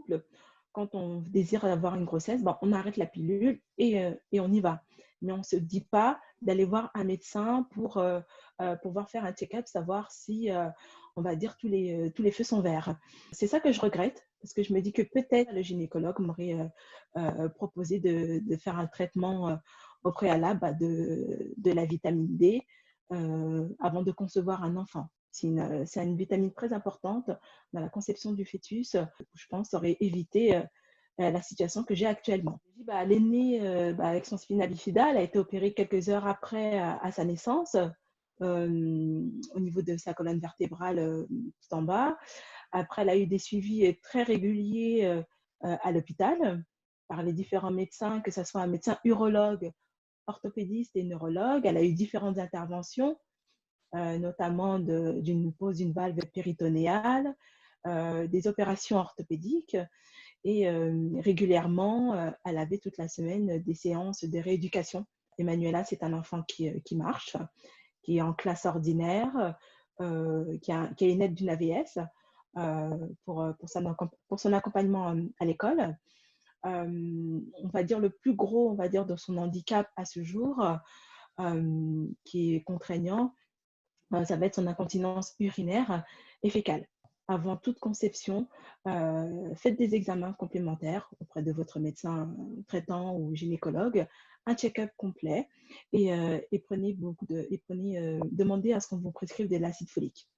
exemple, quand on désire avoir une grossesse, ben, on arrête la pilule et on y va. Mais on ne se dit pas d'aller voir un médecin pour pouvoir faire un check-up, savoir si, on va dire, tous les feux sont verts. C'est ça que je regrette, parce que je me dis que peut-être le gynécologue m'aurait proposé de faire un traitement au préalable bah, de la vitamine D avant de concevoir un enfant. C'est une vitamine très importante dans la conception du fœtus. Je pense aurait évité la situation que j'ai actuellement. Bah, elle est née bah, avec son spina bifida. Elle a été opérée quelques heures après à sa naissance au niveau de sa colonne vertébrale tout en bas. Après, elle a eu des suivis très réguliers à l'hôpital par les différents médecins, que ce soit un médecin urologue, orthopédiste et neurologue. Elle a eu différentes interventions, notamment d'une pose d'une valve péritonéale, des opérations orthopédiques et régulièrement, elle avait toute la semaine des séances de rééducation. Emanuela, c'est un enfant qui marche, qui est en classe ordinaire, qui a une aide d'une AVS pour son accompagnement à l'école. On va dire le plus gros, on va dire, de son handicap à ce jour, qui est contraignant, ça va être son incontinence urinaire et fécale. Avant toute conception, faites des examens complémentaires auprès de votre médecin traitant ou gynécologue, un check-up complet et demandez à ce qu'on vous prescrive de l'acide folique.